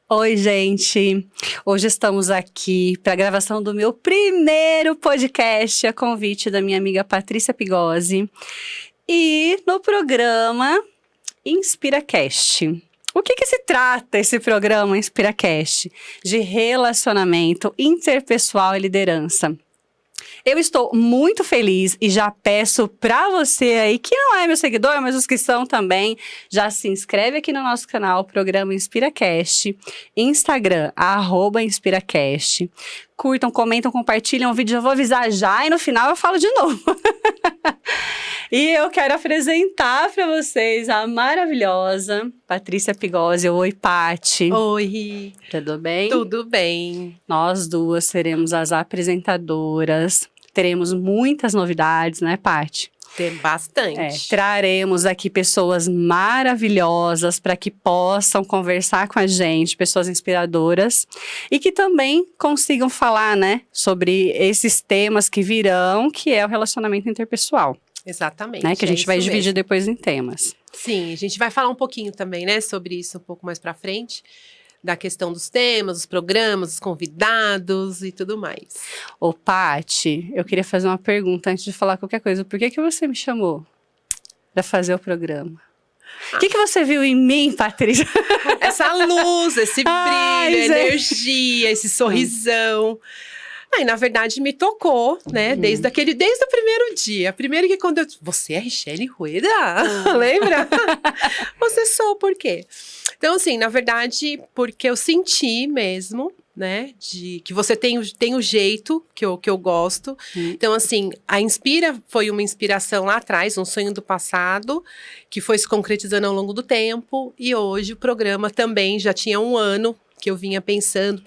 Oi, gente! Hoje estamos aqui para a gravação do meu primeiro podcast, a convite da minha amiga Patrícia Pigosi. E no programa InspiraCast. O que se trata esse programa InspiraCast? De relacionamento interpessoal e liderança. Eu estou muito feliz e já peço para você aí, que não é meu seguidor, mas os que são também, já se inscreve aqui no nosso canal, programa InspiraCast, Instagram, @InspiraCast. Curtam, comentam, compartilham o vídeo, eu vou avisar já e no final eu falo de novo. E eu quero apresentar para vocês a maravilhosa Patrícia Pigosi. Oi, Pati. Oi. Tudo bem? Tudo bem. Nós duas seremos as apresentadoras. Teremos muitas novidades, né, Pati? Tem bastante. Traremos aqui pessoas maravilhosas para que possam conversar com a gente, pessoas inspiradoras, e que também consigam falar, né, sobre esses temas que virão, que é o relacionamento interpessoal. Exatamente. Né, que a gente vai dividir mesmo. Depois em temas. Sim, a gente vai falar um pouquinho também, né, sobre isso um pouco mais pra frente. Da questão dos temas, dos programas, dos convidados e tudo mais. Ô, Pati, eu queria fazer uma pergunta antes de falar qualquer coisa. Por que você me chamou para fazer o programa? O que você viu em mim, Patrícia? Essa luz, esse brilho, energia, esse sorrisão. Aí, na verdade, me tocou, né? Desde o primeiro dia. Primeiro que quando eu... Você é Richelle Rueda? Lembra? Você sou, por quê? Então, assim, na verdade, porque eu senti mesmo, né? Que você tem o jeito que eu gosto. Então, assim, a Inspira foi uma inspiração lá atrás, um sonho do passado, que foi se concretizando ao longo do tempo. E hoje o programa também já tinha um ano que eu vinha pensando,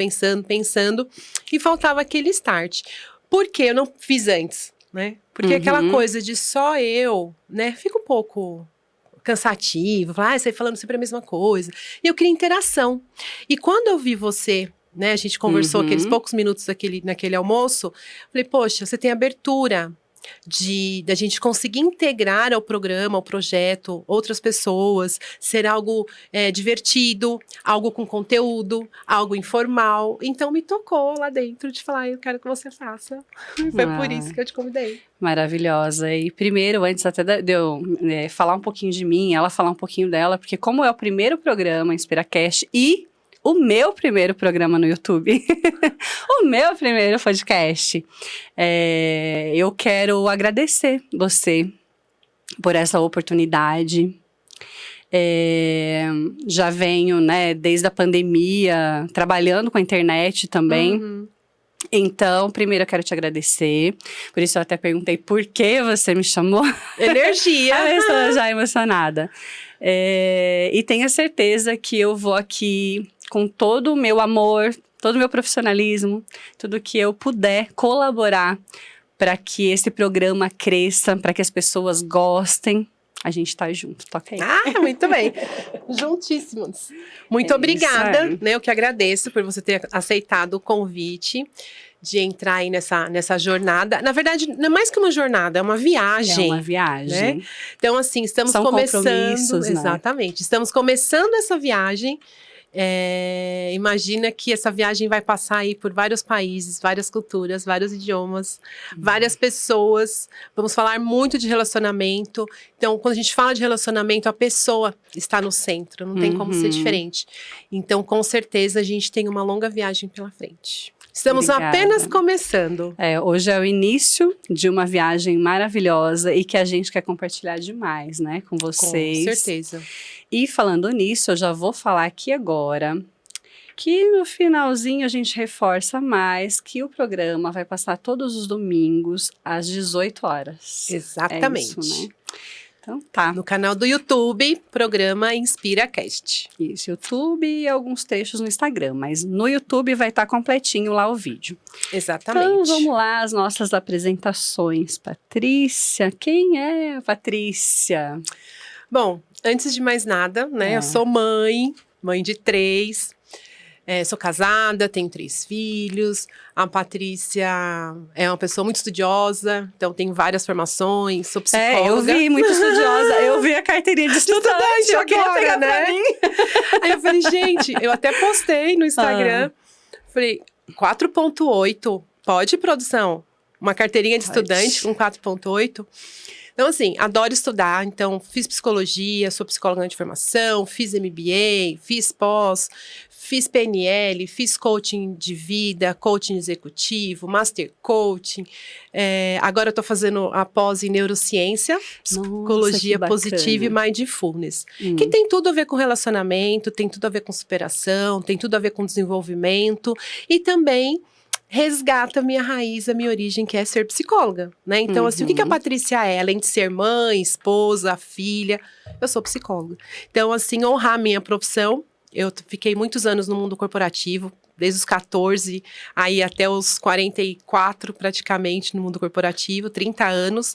e faltava aquele start. Por que eu não fiz antes, né? Porque aquela coisa de só eu, né? Fica um pouco cansativo, você falando sempre a mesma coisa. E eu queria interação. E quando eu vi você, né? A gente conversou aqueles poucos minutos naquele almoço, falei, poxa, você tem abertura da gente conseguir integrar ao programa, ao projeto, outras pessoas, ser algo divertido, algo com conteúdo, algo informal. Então, me tocou lá dentro de falar, eu quero que você faça. Foi por isso que eu te convidei. Maravilhosa. E primeiro, antes até de eu falar um pouquinho de mim, ela falar um pouquinho dela, porque como é o primeiro programa InspiraCast e o meu primeiro programa no YouTube, o meu primeiro podcast, eu quero agradecer você por essa oportunidade. Já venho, né, desde a pandemia, trabalhando com a internet também. Então, primeiro eu quero te agradecer. Por isso eu até perguntei por que você me chamou. Energia! A pessoa já emocionada. E tenha certeza que eu vou aqui com todo o meu amor, todo o meu profissionalismo, tudo que eu puder colaborar para que esse programa cresça, para que as pessoas gostem. A gente tá junto, toca aí. Muito bem. Juntíssimos. Muito obrigada, né? Eu que agradeço por você ter aceitado o convite de entrar aí nessa jornada. Na verdade, não é mais que uma jornada, é uma viagem. É uma viagem. Né? Então, assim, estamos São começando... compromissos, exatamente. Né? Estamos começando essa viagem. Imagina que essa viagem vai passar aí por vários países, várias culturas, vários idiomas, várias pessoas. Vamos falar muito de relacionamento. Então, quando a gente fala de relacionamento, a pessoa está no centro, não tem como ser diferente. Então, com certeza, a gente tem uma longa viagem pela frente. Estamos apenas começando. Hoje é o início de uma viagem maravilhosa e que a gente quer compartilhar demais, né, com vocês. Com certeza. E falando nisso, eu já vou falar aqui agora que no finalzinho a gente reforça mais que o programa vai passar todos os domingos às 18 horas. Exatamente. É isso, né? Então tá. No canal do YouTube, programa InspiraCast. Isso, YouTube e alguns trechos no Instagram, mas no YouTube vai estar completinho lá o vídeo. Exatamente. Então vamos lá, as nossas apresentações. Patrícia, quem é a Patrícia? Bom, antes de mais nada, né, eu sou mãe de 3. Sou casada, tenho 3 filhos. A Patrícia é uma pessoa muito estudiosa, então tem várias formações, sou psicóloga. Eu vi, muito estudiosa. Eu vi a carteirinha de estudante, eu queria agora, pegar né? pra mim. Aí eu falei, gente, eu até postei no Instagram. Falei, 4.8, pode, produção? Uma carteirinha de estudante com 4.8. Então, assim, adoro estudar. Então, fiz psicologia, sou psicóloga de formação, fiz MBA, fiz pós, fiz PNL, fiz coaching de vida, coaching executivo, master coaching. Agora eu tô fazendo a pós em neurociência, psicologia positiva e mindfulness. Que tem tudo a ver com relacionamento, tem tudo a ver com superação, tem tudo a ver com desenvolvimento e também resgata a minha raiz, a minha origem, que é ser psicóloga, né? Então, assim, o que a Patrícia é? Além de ser mãe, esposa, filha, eu sou psicóloga. Então, assim, honrar a minha profissão. Eu fiquei muitos anos no mundo corporativo, desde os 14, aí até os 44, praticamente, no mundo corporativo, 30 anos.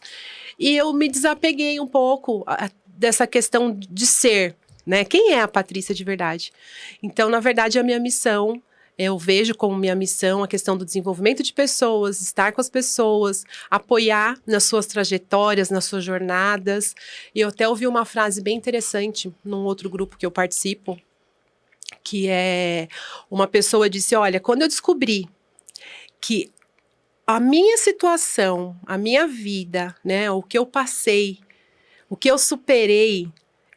E eu me desapeguei um pouco dessa questão de ser, né? Quem é a Patrícia de verdade? Então, na verdade, a minha missão... Eu vejo como minha missão a questão do desenvolvimento de pessoas, estar com as pessoas, apoiar nas suas trajetórias, nas suas jornadas. E eu até ouvi uma frase bem interessante num outro grupo que eu participo, que é uma pessoa disse, olha, quando eu descobri que a minha situação, a minha vida, né, o que eu passei, o que eu superei,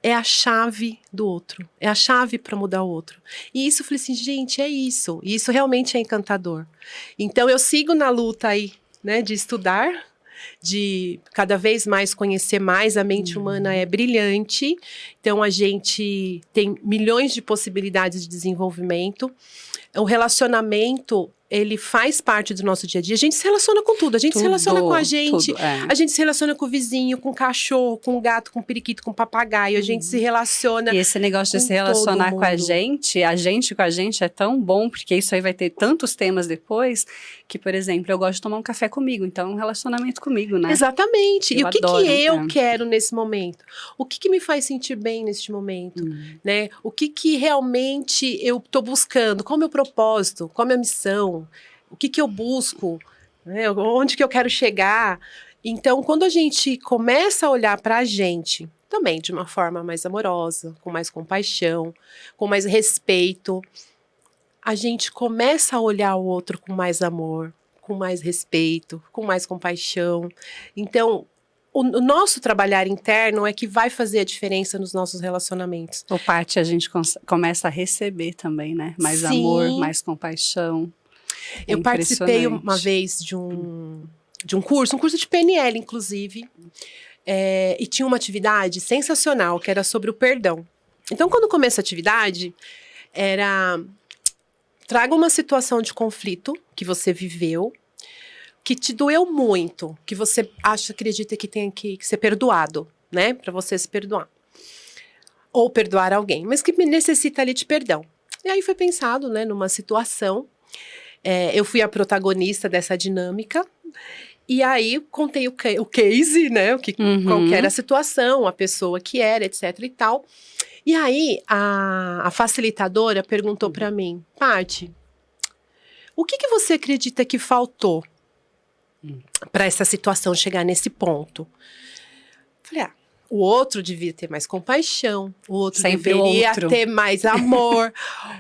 é a chave do outro, é a chave para mudar o outro. E isso, eu falei assim, gente, é isso. E isso realmente é encantador. Então, eu sigo na luta aí, né, de estudar, de cada vez mais conhecer mais. A mente humana é brilhante. Então, a gente tem milhões de possibilidades de desenvolvimento. O relacionamento, ele faz parte do nosso dia a dia. A gente se relaciona com tudo. A gente se relaciona com a gente. A gente se relaciona com o vizinho, com o cachorro, com o gato, com o periquito, com o papagaio. A gente se relaciona. E esse negócio de se relacionar com a gente com a gente é tão bom, porque isso aí vai ter tantos temas depois, que, por exemplo, eu gosto de tomar um café comigo. Então, é um relacionamento comigo, né? Exatamente. Eu e o que adoro, eu quero nesse momento? O que me faz sentir bem neste momento? Né? O que realmente eu tô buscando? Qual é o meu propósito? Qual é a minha missão? O que eu busco? Né? Onde que eu quero chegar? Então, quando a gente começa a olhar para a gente, também de uma forma mais amorosa, com mais compaixão, com mais respeito, a gente começa a olhar o outro com mais amor, com mais respeito, com mais compaixão. Então, o nosso trabalhar interno é que vai fazer a diferença nos nossos relacionamentos. Ou parte a gente começa a receber também, né? Mais amor, mais compaixão. Eu participei uma vez de um curso de PNL, inclusive, e tinha uma atividade sensacional, que era sobre o perdão. Então, quando começa a atividade, era... Traga uma situação de conflito que você viveu, que te doeu muito, que você acredita que tem que ser perdoado, né? Para você se perdoar. Ou perdoar alguém, mas que necessita ali de perdão. E aí foi pensado, né, numa situação. Eu fui a protagonista dessa dinâmica. E aí contei o case, né? Qual que era a situação, a pessoa que era, etc e tal. E aí, a facilitadora perguntou para mim, Paty, o que você acredita que faltou para essa situação chegar nesse ponto? Falei, o outro devia ter mais compaixão, o outro deveria ter mais amor,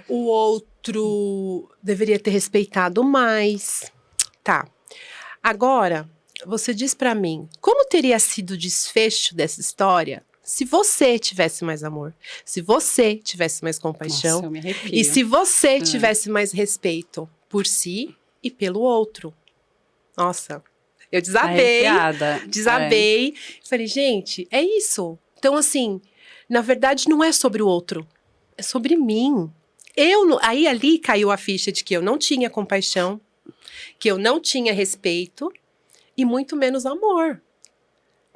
o outro deveria ter respeitado mais. Tá. Agora, você diz para mim, como teria sido o desfecho dessa história se você tivesse mais amor, se você tivesse mais compaixão, Nossa, eu me arrepio. E se você tivesse mais respeito por si e pelo outro? Nossa, eu desabei. Falei, gente, é isso. Então, assim, na verdade não é sobre o outro, é sobre mim. Aí ali caiu a ficha de que eu não tinha compaixão, que eu não tinha respeito e muito menos amor.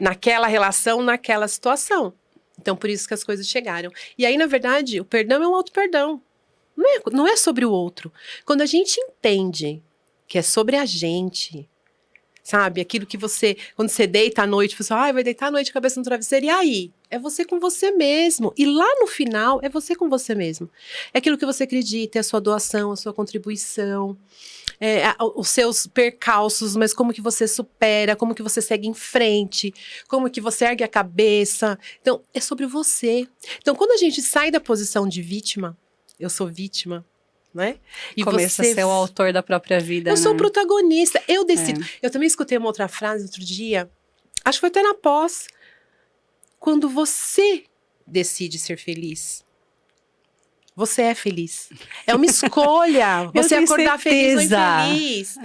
Naquela relação, naquela situação. Então, por isso que as coisas chegaram. E aí, na verdade, o perdão é um auto-perdão. Não é sobre o outro. Quando a gente entende que é sobre a gente, Sabe? Aquilo que você, quando você deita à noite, você fala, vai deitar à noite, cabeça no travesseiro, e aí? É você com você mesmo. E lá no final, é você com você mesmo. É aquilo que você acredita, é a sua doação, a sua contribuição, os seus percalços, mas como que você supera, como que você segue em frente, como que você ergue a cabeça. Então, é sobre você. Então, quando a gente sai da posição de vítima, eu sou vítima, né? E começa a ser o autor da própria vida, eu sou o protagonista, eu decido. Eu também escutei uma outra frase outro dia, acho que foi até na pós. Quando você decide ser feliz, você é feliz. É uma escolha. Você acordar feliz ou infeliz.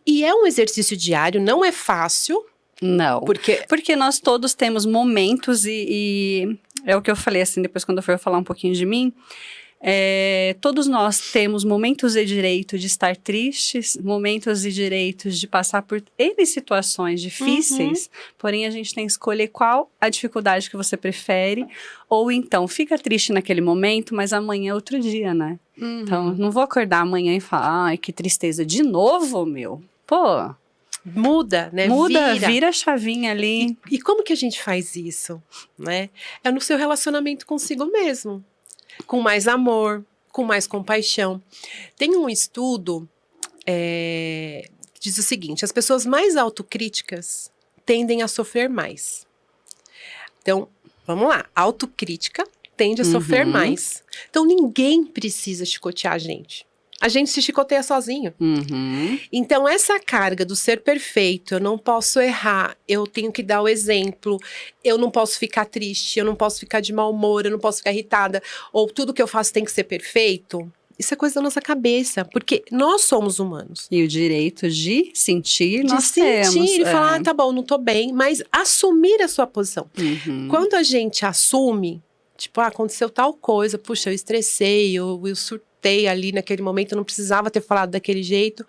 E é um exercício diário, não é fácil. Não, porque nós todos temos momentos e é o que eu falei assim, depois quando eu for falar um pouquinho de mim, todos nós temos momentos e direito de estar tristes, momentos e direitos de passar por N situações difíceis, porém a gente tem que escolher qual a dificuldade que você prefere, ou então fica triste naquele momento, mas amanhã é outro dia, né? Então, não vou acordar amanhã e falar, ai, que tristeza, de novo, meu? Pô... Muda, né? Vira a chavinha ali. E como que a gente faz isso, né? É no seu relacionamento consigo mesmo. Com mais amor, com mais compaixão. Tem um estudo que diz o seguinte, as pessoas mais autocríticas tendem a sofrer mais. Então, vamos lá. Autocrítica tende a sofrer mais. Então, ninguém precisa chicotear a gente. A gente se chicoteia sozinho. Então, essa carga do ser perfeito, eu não posso errar, eu tenho que dar o exemplo, eu não posso ficar triste, eu não posso ficar de mau humor, eu não posso ficar irritada, ou tudo que eu faço tem que ser perfeito. Isso é coisa da nossa cabeça, porque nós somos humanos. E o direito de sentir, nós temos. E falar, tá bom, não tô bem, mas assumir a sua posição. Quando a gente assume, tipo, aconteceu tal coisa, puxa, eu estressei, eu surtei ali naquele momento, eu não precisava ter falado daquele jeito.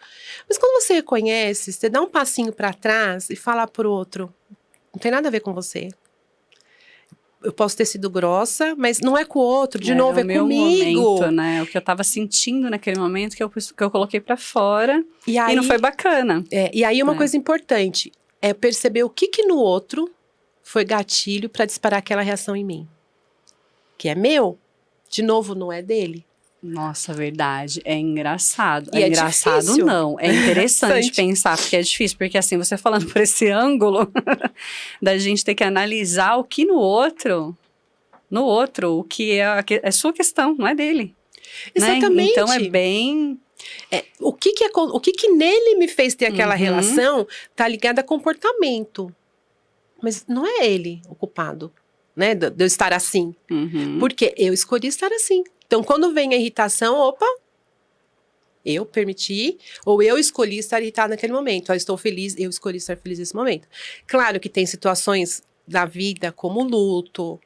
Mas quando você reconhece, você dá um passinho para trás e fala pro outro, não tem nada a ver com você. Eu posso ter sido grossa, mas não é com o outro, de novo, é meu comigo. Momento, né? O que eu tava sentindo naquele momento que eu coloquei para fora e não foi bacana. E aí uma coisa importante é perceber o que no outro foi gatilho para disparar aquela reação em mim. Que é meu, de novo, não é dele. Nossa, verdade. É engraçado. E é engraçado difícil. Não. É interessante pensar, porque é difícil. Porque assim, você falando por esse ângulo, da gente ter que analisar o que no outro, o que é sua questão, não é dele. Exatamente. Né? Então é bem... O que nele me fez ter aquela relação tá ligado a comportamento. Mas não é ele o culpado, né? De eu estar assim. Porque eu escolhi estar assim. Então, quando vem a irritação, eu permiti, ou eu escolhi estar irritada naquele momento. Eu estou feliz, eu escolhi estar feliz nesse momento. Claro que tem situações da vida, como luto,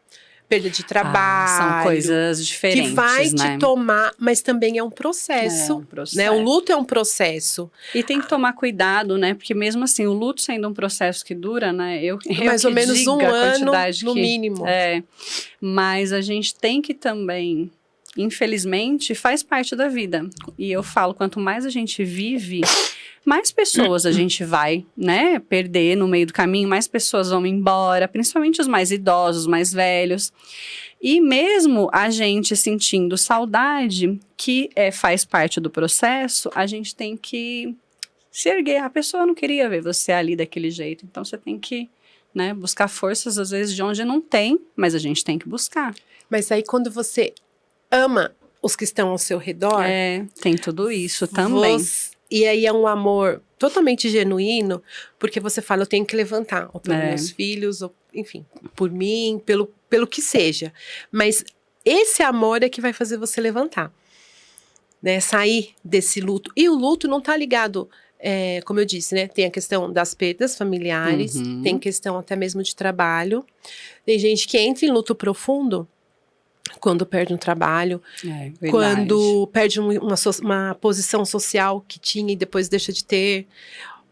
perda de trabalho. São coisas diferentes, que vai né? te tomar, mas também é um processo. Né? O luto é um processo. E tem que tomar cuidado, né? Porque mesmo assim, o luto sendo um processo que dura, né? Mais ou menos um ano, no mínimo. Mas a gente tem que também... Infelizmente, faz parte da vida. E eu falo, quanto mais a gente vive, mais pessoas a gente vai, né, perder no meio do caminho, mais pessoas vão embora, principalmente os mais idosos, mais velhos. E mesmo a gente sentindo saudade, que faz parte do processo, a gente tem que se erguer. A pessoa não queria ver você ali daquele jeito, então você tem que, né, buscar forças, às vezes, de onde não tem, mas a gente tem que buscar. Mas aí, quando você ama os que estão ao seu redor. Tem tudo isso também. E aí é um amor totalmente genuíno, porque você fala, eu tenho que levantar, ou pelos meus filhos, ou, enfim, por mim, pelo que seja. Mas esse amor é que vai fazer você levantar, né? Sair desse luto. E o luto não tá ligado, como eu disse, né? Tem a questão das perdas familiares, tem questão até mesmo de trabalho. Tem gente que entra em luto profundo, quando perde um trabalho, quando perde uma posição social que tinha e depois deixa de ter.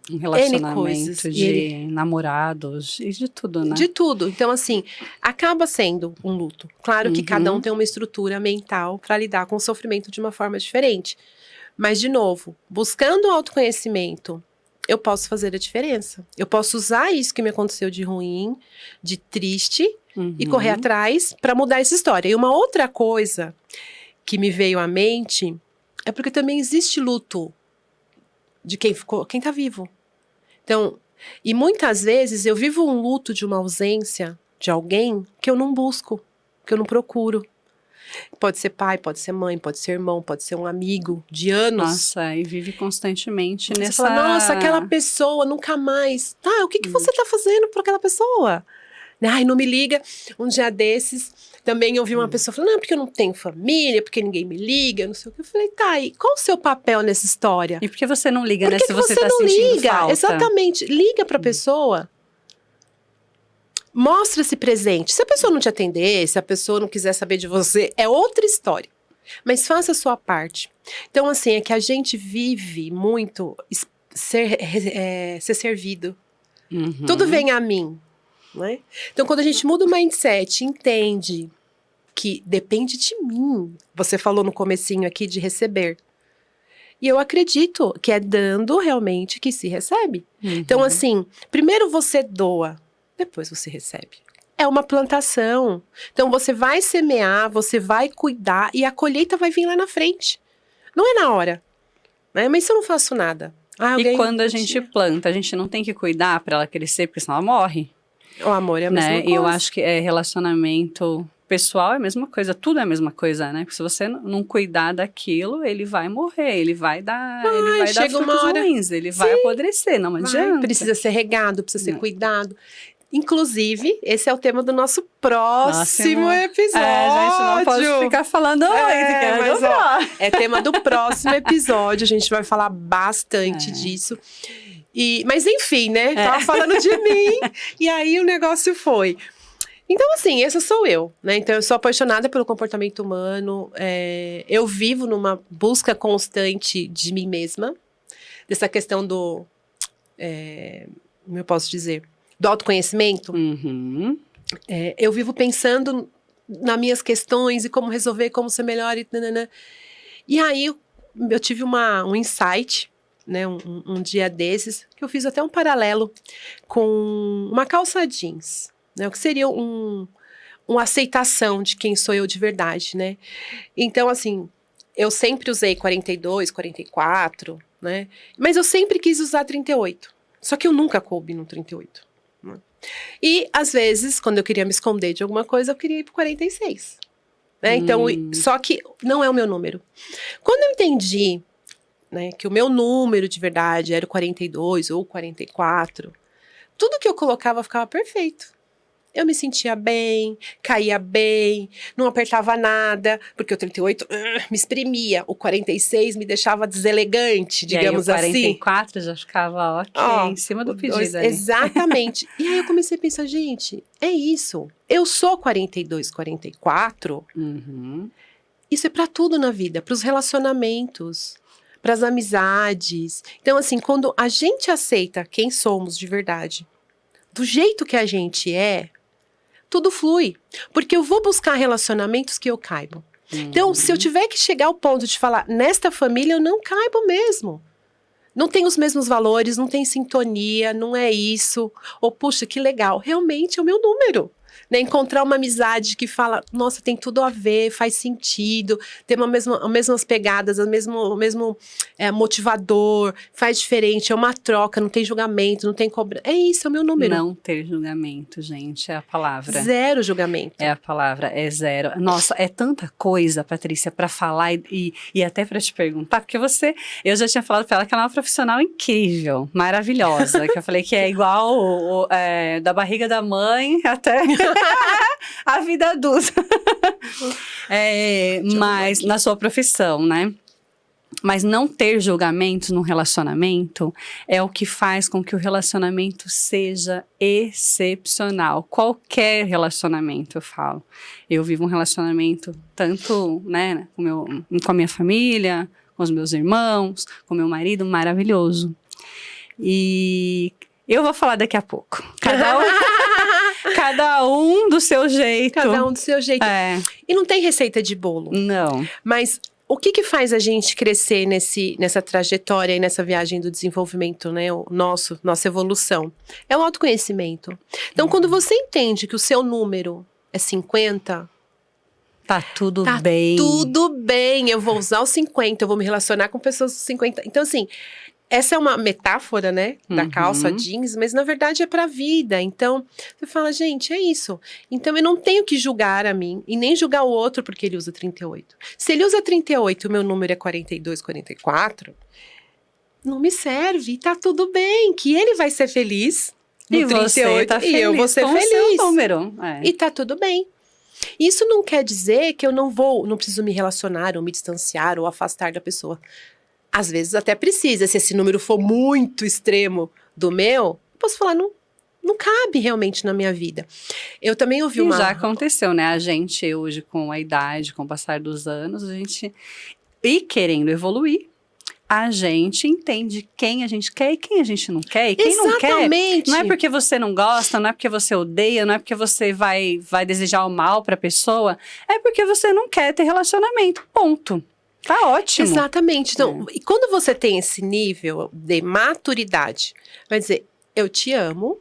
Um relacionamento de namorados e de tudo, né? De tudo. Então, assim, acaba sendo um luto. Claro que cada um tem uma estrutura mental para lidar com o sofrimento de uma forma diferente. Mas, de novo, buscando o autoconhecimento, eu posso fazer a diferença. Eu posso usar isso que me aconteceu de ruim, de triste, e correr atrás para mudar essa história. E uma outra coisa que me veio à mente é porque também existe luto de quem tá vivo. Então, e muitas vezes eu vivo um luto de uma ausência de alguém que eu não busco, que eu não procuro. Pode ser pai, pode ser mãe, pode ser irmão, pode ser um amigo de anos. Nossa, e vive constantemente nessa... Você fala, nossa, aquela pessoa nunca mais. Tá, o que você tá fazendo por aquela pessoa? Ai, não me liga. Um dia desses, também eu vi uma pessoa falando, não, porque eu não tenho família, porque ninguém me liga, não sei o que. Eu falei, tá, e qual o seu papel nessa história? E por que você não liga, né, que se você tá não sentindo liga? falta? Exatamente, liga pra pessoa. Mostra-se presente. Se a pessoa não te atender, se a pessoa não quiser saber de você, é outra história. Mas faça a sua parte. Então, assim, é que a gente vive muito ser servido. Tudo vem a mim. Né? Então, quando a gente muda o mindset, entende que depende de mim. Você falou no comecinho aqui de receber. E eu acredito que é dando realmente que se recebe. Então, assim, primeiro você doa. Depois você recebe. É uma plantação. Então, você vai semear, você vai cuidar e a colheita vai vir lá na frente. Não é na hora. Né? Mas se eu não faço nada. E quando a gente planta, a gente não tem que cuidar para ela crescer, porque senão ela morre. O amor é a mesma coisa. E eu acho que relacionamento pessoal é a mesma coisa. Tudo é a mesma coisa, né? Porque se você não cuidar daquilo, ele vai morrer. Ele vai dar, frutos ruins. Ele vai apodrecer. Não adianta. Precisa ser regado, precisa ser cuidado. Inclusive, esse é o tema do nosso próximo episódio. A gente não pode ficar falando muito. É tema do próximo episódio. A gente vai falar bastante disso. Mas enfim, né? Tava falando de mim. E aí o negócio foi. Então, assim, essa sou eu, né? Então, eu sou apaixonada pelo comportamento humano. Eu vivo numa busca constante de mim mesma. Dessa questão do... como eu posso dizer? Do autoconhecimento. Eu vivo pensando nas minhas questões e como resolver, como ser melhor. E aí, eu tive um insight, né, um dia desses, que eu fiz até um paralelo com uma calça jeans, né, o que seria uma aceitação de quem sou eu de verdade, né? Então, assim, eu sempre usei 42, 44, né? Mas eu sempre quis usar 38. Só que eu nunca coube no 38. E, às vezes, quando eu queria me esconder de alguma coisa, eu queria ir pro 46. Né? Então, só que não é o meu número. Quando eu entendi, né, que o meu número de verdade era o 42 ou 44, tudo que eu colocava ficava perfeito. Eu me sentia bem, caía bem, não apertava nada, porque o 38 me espremia, o 46 me deixava deselegante, digamos assim. E aí o 44 já ficava em cima do pedido ali. Exatamente. E aí eu comecei a pensar, gente, é isso. Eu sou 42, 44. Isso é pra tudo na vida, pros relacionamentos, pras amizades. Então, assim, quando a gente aceita quem somos de verdade, do jeito que a gente tudo flui. Porque eu vou buscar relacionamentos que eu caibo. Então, se eu tiver que chegar ao ponto de falar, nesta família eu não caibo mesmo. Não tem os mesmos valores, não tem sintonia, não é isso. Ou, puxa, que legal, realmente é o meu número. Né? Encontrar uma amizade que fala, nossa, tem tudo a ver, faz sentido, tem as mesmas pegadas, o mesmo motivador, faz diferente, é uma troca, não tem julgamento, não tem cobrança. É isso, é o meu número. Não ter julgamento, gente, é a palavra. Zero julgamento. É a palavra, é zero. Nossa, é tanta coisa, Patrícia, pra falar e até pra te perguntar, porque eu já tinha falado pra ela que ela é uma profissional incrível, maravilhosa, que eu falei que é igual da barriga da mãe até... a vida adulta. Mas na sua profissão, né? Mas não ter julgamentos no relacionamento é o que faz com que o relacionamento seja excepcional. Qualquer relacionamento, eu falo. Eu vivo um relacionamento tanto, né, com a minha família, com os meus irmãos, com meu marido, maravilhoso. E eu vou falar daqui a pouco. Cada um do seu jeito. Cada um do seu jeito. E não tem receita de bolo. Não. Mas o que faz a gente crescer nessa trajetória e nessa viagem do desenvolvimento, né? Nossa evolução. É o autoconhecimento. Então, quando você entende que o seu número é 50… Tá tudo bem. Tudo bem, eu vou usar os 50, eu vou me relacionar com pessoas dos 50. Então, assim, essa é uma metáfora, né? Da calça jeans, mas na verdade é pra vida. Então, você fala, gente, é isso. Então, eu não tenho que julgar a mim e nem julgar o outro porque ele usa 38. Se ele usa 38 e o meu número é 42, 44, não me serve. E tá tudo bem, que ele vai ser feliz no 38 você tá feliz e eu vou ser com feliz. O seu número. E tá tudo bem. Isso não quer dizer que eu não preciso me relacionar ou me distanciar ou afastar da pessoa. Às vezes até precisa, se esse número for muito extremo do meu, eu posso falar, não cabe realmente na minha vida. Eu também ouvi E já aconteceu, né? A gente hoje, com a idade, com o passar dos anos, a gente ir querendo evoluir, a gente entende quem a gente quer e quem a gente não quer. E quem Exatamente. não quer, não é porque você não gosta, não é porque você odeia, não é porque você vai desejar o mal pra pessoa, é porque você não quer ter relacionamento, ponto. Tá ótimo. Exatamente. Então, e quando você tem esse nível de maturidade, vai dizer, eu te amo,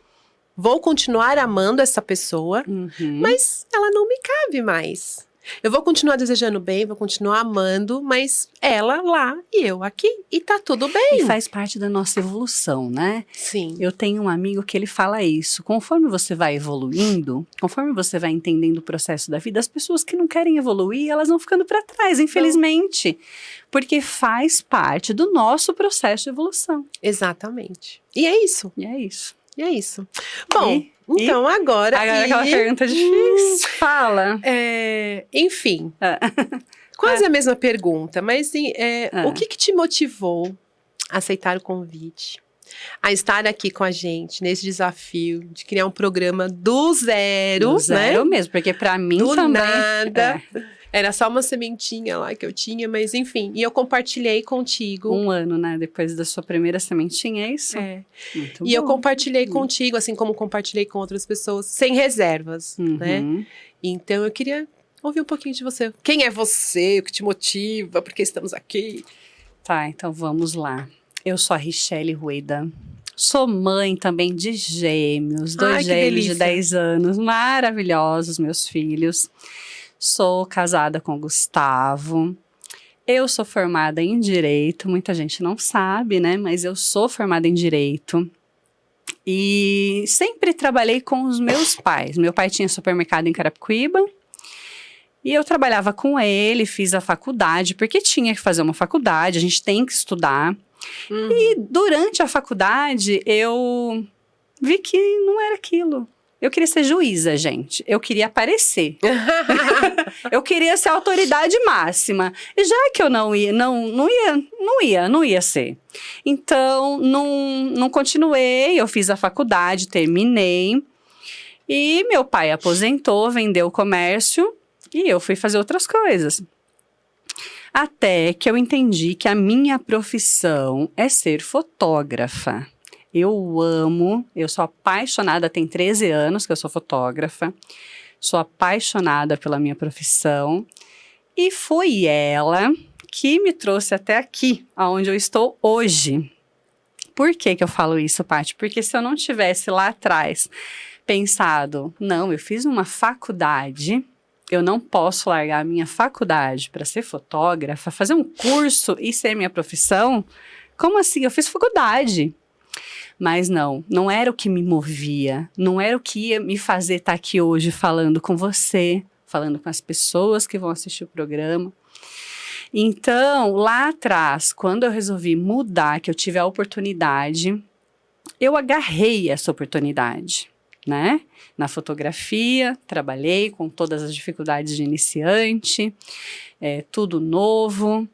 vou continuar amando essa pessoa, mas ela não me cabe mais. Eu vou continuar desejando bem, vou continuar amando, mas ela lá e eu aqui, e tá tudo bem. E faz parte da nossa evolução, né? Sim. Eu tenho um amigo que ele fala isso. Conforme você vai evoluindo, conforme você vai entendendo o processo da vida, as pessoas que não querem evoluir, elas vão ficando para trás, infelizmente. Porque faz parte do nosso processo de evolução. Exatamente. E é isso. E é isso. E é isso. Bom, então agora… Agora aquela pergunta difícil. Fala. Enfim, quase a mesma pergunta, mas o que te motivou a aceitar o convite? A estar aqui com a gente, nesse desafio de criar um programa do zero, Do zero, né? mesmo, porque pra mim do também… nada. Era só uma sementinha lá que eu tinha, mas enfim. E eu compartilhei contigo. 1 ano, né? Depois da sua primeira sementinha, é isso? Muito bom. E eu compartilhei contigo, assim como compartilhei com outras pessoas, sem reservas, né? Então eu queria ouvir um pouquinho de você. Quem é você? O que te motiva? Por que estamos aqui? Tá, então vamos lá. Eu sou a Richelle Rueda. Sou mãe também de gêmeos, 2 gêmeos de 10 anos, maravilhosos, meus filhos. Sou casada com o Gustavo. Eu sou formada em Direito, muita gente não sabe, né? Mas eu sou formada em Direito. E sempre trabalhei com os meus pais. Meu pai tinha supermercado em Carapicuíba. E eu trabalhava com ele, fiz a faculdade, porque tinha que fazer uma faculdade, a gente tem que estudar. E durante a faculdade, eu vi que não era aquilo. Eu queria ser juíza, gente. Eu queria aparecer. Eu queria ser a autoridade máxima. E já que eu não ia ser. Então, não continuei. Eu fiz a faculdade, terminei. E meu pai aposentou, vendeu o comércio. E eu fui fazer outras coisas. Até que eu entendi que a minha profissão é ser fotógrafa. Eu amo, eu sou apaixonada, tem 13 anos que eu sou fotógrafa, sou apaixonada pela minha profissão e foi ela que me trouxe até aqui, aonde eu estou hoje. Por que eu falo isso, Paty? Porque se eu não tivesse lá atrás pensado, não, eu fiz uma faculdade, eu não posso largar a minha faculdade para ser fotógrafa, fazer um curso e ser minha profissão, como assim? Eu fiz faculdade. Mas não era o que me movia, não era o que ia me fazer estar aqui hoje falando com você, falando com as pessoas que vão assistir o programa. Então, lá atrás, quando eu resolvi mudar, que eu tive a oportunidade, eu agarrei essa oportunidade, né? Na fotografia, trabalhei com todas as dificuldades de iniciante, tudo novo.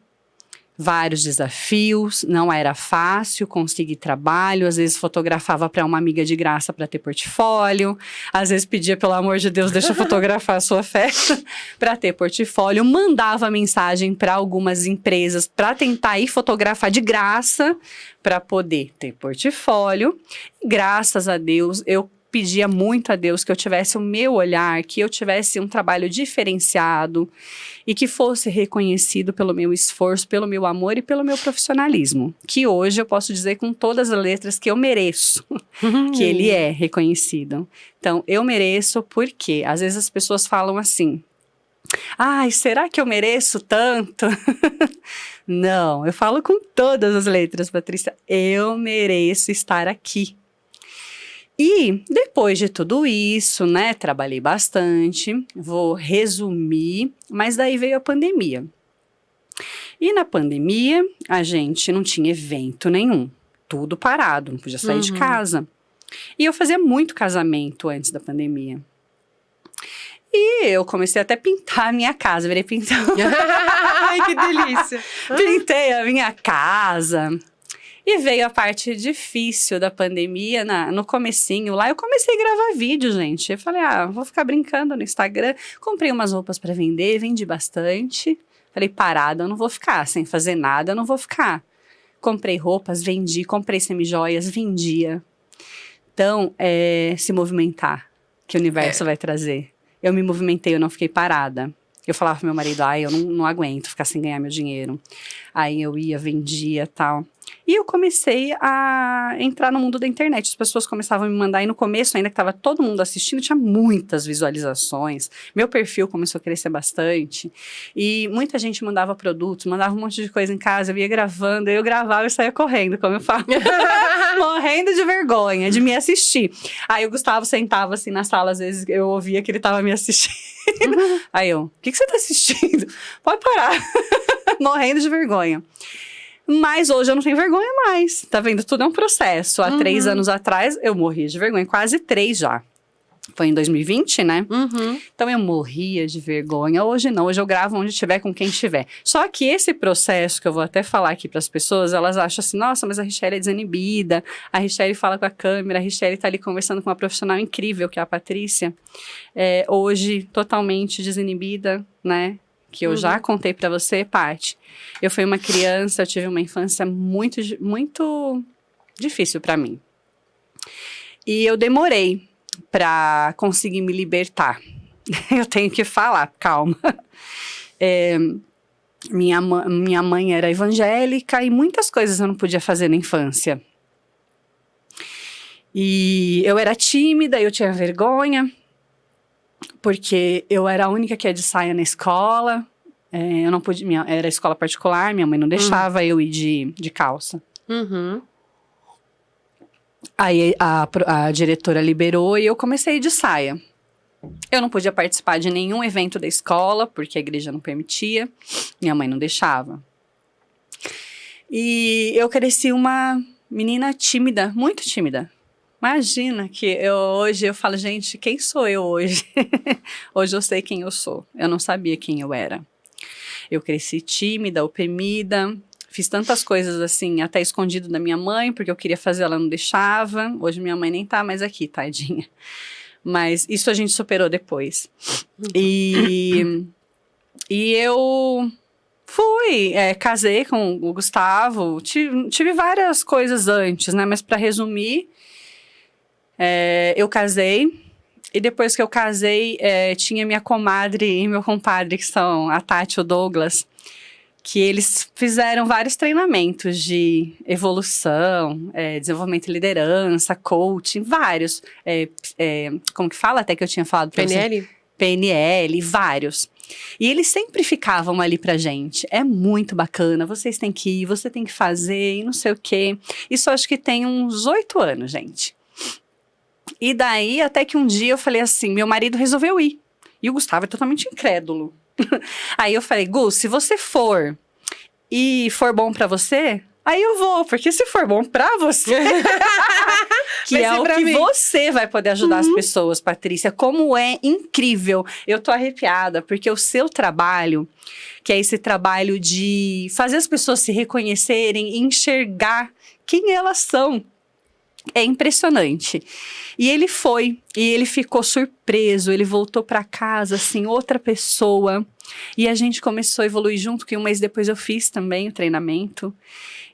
Vários desafios, não era fácil conseguir trabalho, às vezes fotografava para uma amiga de graça para ter portfólio, às vezes pedia, pelo amor de Deus, deixa eu fotografar a sua festa para ter portfólio, mandava mensagem para algumas empresas para tentar ir fotografar de graça para poder ter portfólio. Graças a Deus, eu pedia muito a Deus que eu tivesse o meu olhar, que eu tivesse um trabalho diferenciado e que fosse reconhecido pelo meu esforço, pelo meu amor e pelo meu profissionalismo. Que hoje eu posso dizer com todas as letras que eu mereço, que ele é reconhecido. Então, eu mereço porque às vezes as pessoas falam assim, ai, será que eu mereço tanto? Não, eu falo com todas as letras, Patrícia, eu mereço estar aqui. E depois de tudo isso, né, trabalhei bastante, vou resumir, mas daí veio a pandemia. E na pandemia, a gente não tinha evento nenhum, tudo parado, não podia sair de casa. E eu fazia muito casamento antes da pandemia. E eu comecei até a pintar a minha casa, virei pintora. Ai, que delícia! Pintei a minha casa. E veio a parte difícil da pandemia, no comecinho lá, eu comecei a gravar vídeo, gente. Eu falei, vou ficar brincando no Instagram. Comprei umas roupas para vender, vendi bastante. Falei, parada, eu não vou ficar, sem fazer nada, eu não vou ficar. Comprei roupas, vendi, comprei semijoias, vendia. Então, se movimentar, que o universo vai trazer. Eu me movimentei, eu não fiquei parada. Eu falava pro meu marido, eu não aguento ficar sem ganhar meu dinheiro. Aí eu ia, vendia e tal. E eu comecei a entrar no mundo da internet. As pessoas começavam a me mandar. E no começo, ainda que estava todo mundo assistindo, tinha muitas visualizações. Meu perfil começou a crescer bastante. E muita gente mandava produtos, mandava um monte de coisa em casa. Eu ia gravando, eu gravava e saía correndo, como eu falo. Morrendo de vergonha de me assistir. Aí o Gustavo sentava assim na sala, às vezes eu ouvia que ele estava me assistindo. Aí eu, o que você tá assistindo? Pode parar. Morrendo de vergonha. Mas hoje eu não tenho vergonha mais. Tá vendo? Tudo é um processo. Há 3 anos atrás, eu morria de vergonha. Quase 3 já. Foi em 2020, né? Então eu morria de vergonha. Hoje não. Hoje eu gravo onde tiver, com quem tiver. Só que esse processo, que eu vou até falar aqui pras pessoas, elas acham assim, nossa, mas a Richelle é desinibida. A Richelle fala com a câmera. A Richelle tá ali conversando com uma profissional incrível, que é a Patrícia. Hoje, totalmente desinibida, né? Que eu já contei pra você, Paty. Eu fui uma criança, eu tive uma infância muito, muito difícil pra mim. E eu demorei pra conseguir me libertar. Eu tenho que falar, calma. Minha mãe era evangélica e muitas coisas eu não podia fazer na infância. E eu era tímida, eu tinha vergonha. Porque eu era a única que ia de saia na escola. Eu não podia, era escola particular, minha mãe não deixava eu ir de calça. Aí a diretora liberou e eu comecei a ir de saia. Eu não podia participar de nenhum evento da escola, porque a igreja não permitia. Minha mãe não deixava. E eu cresci uma menina tímida, muito tímida. Imagina que hoje eu falo, gente, quem sou eu hoje? Hoje eu sei quem eu sou. Eu não sabia quem eu era. Eu cresci tímida, oprimida. Fiz tantas coisas assim, até escondido da minha mãe, porque eu queria fazer, ela não deixava. Hoje minha mãe nem tá mais aqui, tadinha. Mas isso a gente superou depois. E eu fui, casei com o Gustavo. Tive várias coisas antes, né? Mas para resumir... eu casei, e depois que eu casei, tinha minha comadre e meu compadre, que são a Tati e o Douglas, que eles fizeram vários treinamentos de evolução, desenvolvimento de liderança, coaching, vários. Como que fala? Até que eu tinha falado pra PNL? você. PNL, vários. E eles sempre ficavam ali pra gente. É muito bacana, vocês têm que ir, você tem que fazer, e não sei o quê. Isso eu acho que tem uns 8 anos, gente. E daí, até que um dia eu falei assim, meu marido resolveu ir. E o Gustavo é totalmente incrédulo. Aí eu falei, Gus, se você for e for bom pra você, aí eu vou. Porque se for bom pra você, que é o que você vai poder ajudar as pessoas, Patrícia. Como é incrível. Eu tô arrepiada, porque o seu trabalho, que é esse trabalho de fazer as pessoas se reconhecerem e enxergar quem elas são. É impressionante. E ele foi, e ele ficou surpreso, ele voltou pra casa, assim, outra pessoa. E a gente começou a evoluir junto, que um mês depois eu fiz também o treinamento.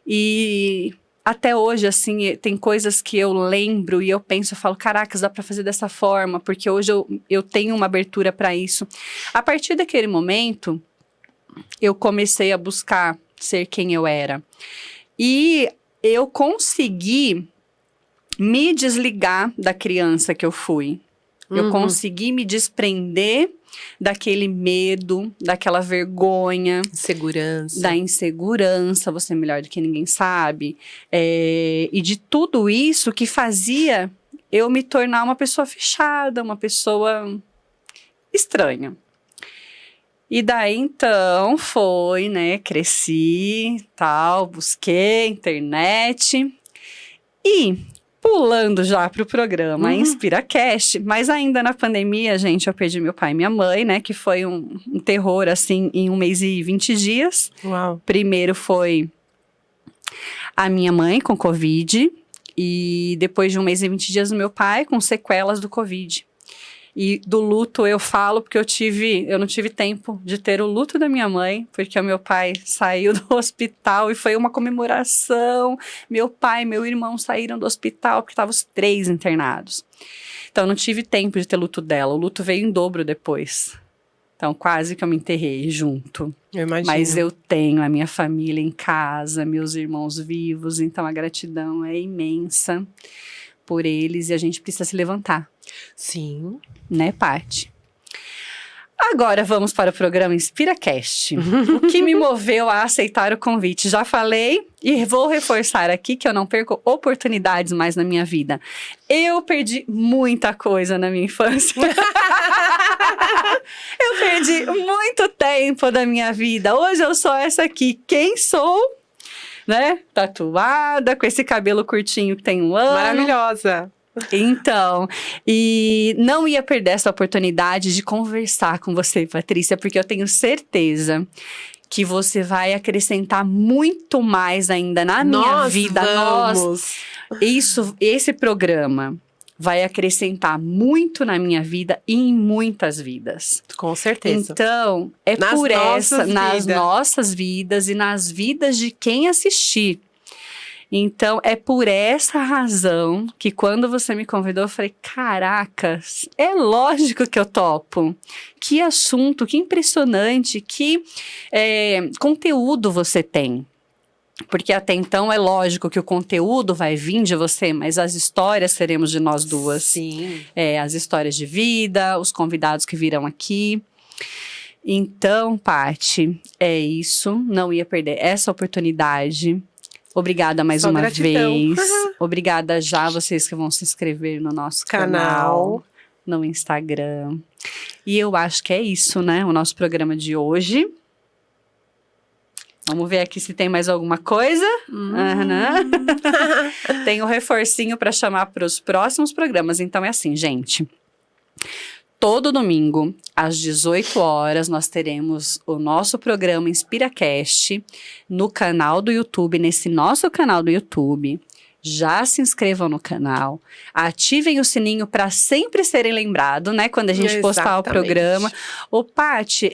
E até hoje, assim, tem coisas que eu lembro e eu penso, eu falo, caracas, dá pra fazer dessa forma, porque hoje eu tenho uma abertura para isso. A partir daquele momento, eu comecei a buscar ser quem eu era. E eu consegui me desligar da criança que eu fui. Eu consegui me desprender daquele medo, daquela vergonha. Segurança. Da insegurança, você é melhor do que ninguém sabe. E de tudo isso que fazia eu me tornar uma pessoa fechada, uma pessoa estranha. E daí, então, foi, né, cresci, tal, busquei internet e pulando já pro programa InspiraCast, mas ainda na pandemia, gente, eu perdi meu pai e minha mãe, né, que foi um terror, assim, em 1 mês e 20 dias. Uau. Primeiro foi a minha mãe com Covid e depois de 1 mês e 20 dias o meu pai com sequelas do Covid. E do luto eu falo porque eu não tive tempo de ter o luto da minha mãe, porque o meu pai saiu do hospital e foi uma comemoração. Meu pai e meu irmão saíram do hospital porque estavam os 3 internados. Então eu não tive tempo de ter luto dela. O luto veio em dobro depois. Então quase que eu me enterrei junto. Eu imagino. Mas eu tenho a minha família em casa, meus irmãos vivos, então a gratidão é imensa por eles e a gente precisa se levantar. Sim. Né, Paty? Agora vamos para o programa InspiraCast. O que me moveu a aceitar o convite? Já falei e vou reforçar aqui que eu não perco oportunidades mais na minha vida. Eu perdi muita coisa na minha infância. Eu perdi muito tempo da minha vida. Hoje eu sou essa aqui. Quem sou? Né? Tatuada, com esse cabelo curtinho que tem 1 ano. Maravilhosa. Então, e não ia perder essa oportunidade de conversar com você, Patrícia, porque eu tenho certeza que você vai acrescentar muito mais ainda na minha vida. Esse programa vai acrescentar muito na minha vida e em muitas vidas. Com certeza. Então, nas nossas vidas e nas vidas de quem assistir. Então, é por essa razão que quando você me convidou, eu falei, caracas, é lógico que eu topo. Que assunto, que impressionante, que conteúdo você tem. Porque até então é lógico que o conteúdo vai vir de você, mas as histórias seremos de nós duas. Sim. As histórias de vida, os convidados que virão aqui. Então, Paty, é isso. Não ia perder essa oportunidade. Obrigada mais uma vez. Obrigada já vocês que vão se inscrever no nosso canal, no Instagram. E eu acho que é isso, né? O nosso programa de hoje. Vamos ver aqui se tem mais alguma coisa. Tem um reforcinho para chamar para os próximos programas. Então é assim, gente. Todo domingo, às 18 horas, nós teremos o nosso programa InspiraCast no canal do YouTube, nesse nosso canal do YouTube. Já se inscrevam no canal, ativem o sininho para sempre serem lembrados, né? Quando a gente postar o programa. Ô, Paty,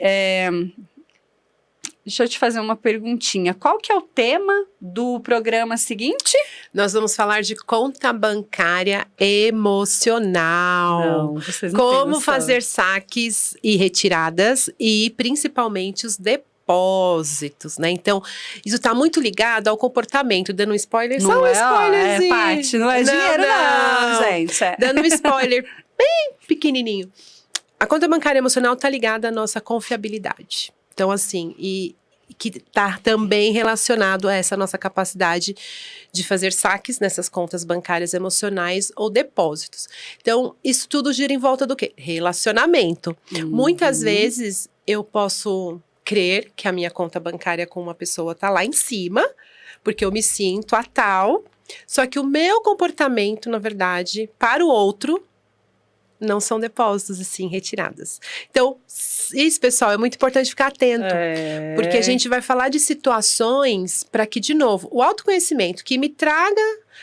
deixa eu te fazer uma perguntinha. Qual que é o tema do programa seguinte? Nós vamos falar de conta bancária emocional. Não, vocês não têm Como noção. fazer saques e retiradas e principalmente os depósitos, né? Então, isso tá muito ligado ao comportamento. Dando um spoiler, Não só um é, spoilerzinho. Paty, não é dinheiro não, gente. Dando um spoiler bem pequenininho. A conta bancária emocional tá ligada à nossa confiabilidade. Então, assim, e que está também relacionado a essa nossa capacidade de fazer saques nessas contas bancárias emocionais ou depósitos. Então, isso tudo gira em volta do quê? Relacionamento. Muitas vezes, eu posso crer que a minha conta bancária com uma pessoa está lá em cima, porque eu me sinto a tal, só que o meu comportamento, na verdade, para o outro, não são depósitos, e sim retiradas. Então, isso, pessoal, é muito importante ficar atento. Porque a gente vai falar de situações para que, de novo, o autoconhecimento que me traga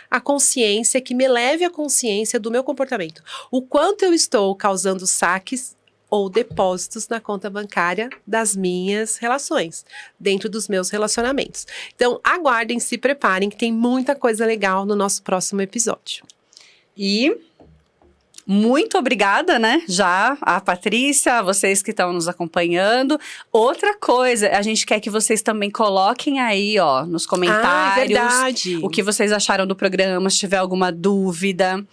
a consciência, que me leve à consciência do meu comportamento. O quanto eu estou causando saques ou depósitos na conta bancária das minhas relações, dentro dos meus relacionamentos. Então, aguardem, se preparem, que tem muita coisa legal no nosso próximo episódio. E muito obrigada, né? Já a Patrícia, a vocês que estão nos acompanhando. Outra coisa, a gente quer que vocês também coloquem aí, ó, nos comentários, verdade. o que vocês acharam do programa, se tiver alguma dúvida,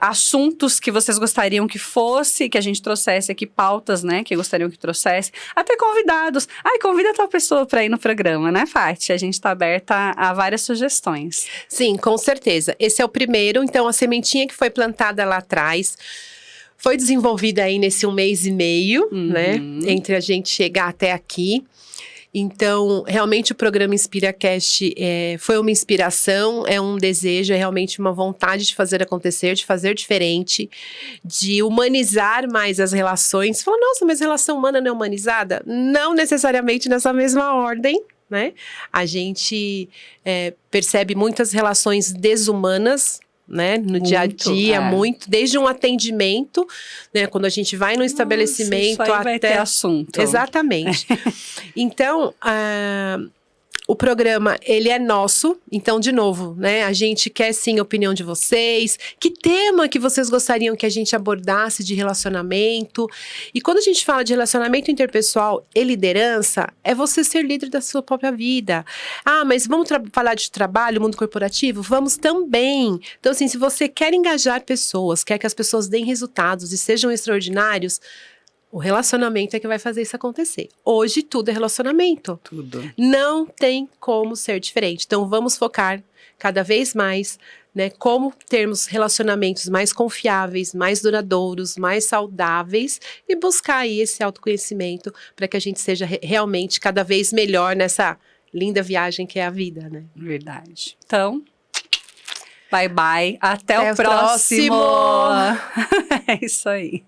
assuntos que vocês gostariam que fosse, que a gente trouxesse aqui, pautas, né? Que gostariam que trouxesse, até convidados. Ai, convida tal pessoa para ir no programa, né, Paty? A gente tá aberta a várias sugestões. Sim, com certeza. Esse é o primeiro, então a sementinha que foi plantada lá atrás foi desenvolvida aí nesse 1 mês e meio, né? Entre a gente chegar até aqui. Então, realmente o programa InspiraCast foi uma inspiração, é um desejo, é realmente uma vontade de fazer acontecer, de fazer diferente, de humanizar mais as relações. Fala, nossa, mas relação humana não é humanizada? Não necessariamente nessa mesma ordem, né? A gente percebe muitas relações desumanas, né, no dia a dia, muito, desde um atendimento, né, quando a gente vai no estabelecimento, isso aí até vai ter assunto. Exatamente. Então, o programa, ele é nosso, então, de novo, né, a gente quer sim a opinião de vocês, que tema que vocês gostariam que a gente abordasse de relacionamento, e quando a gente fala de relacionamento interpessoal e liderança, é você ser líder da sua própria vida. Ah, mas vamos falar de trabalho, mundo corporativo? Vamos também. Então, assim, se você quer engajar pessoas, quer que as pessoas deem resultados e sejam extraordinários, o relacionamento é que vai fazer isso acontecer. Hoje, tudo é relacionamento. Tudo. Não tem como ser diferente. Então, vamos focar cada vez mais, né, como termos relacionamentos mais confiáveis, mais duradouros, mais saudáveis e buscar aí esse autoconhecimento para que a gente seja realmente cada vez melhor nessa linda viagem que é a vida, né? Verdade. Então, bye bye. Até o próximo. É isso aí.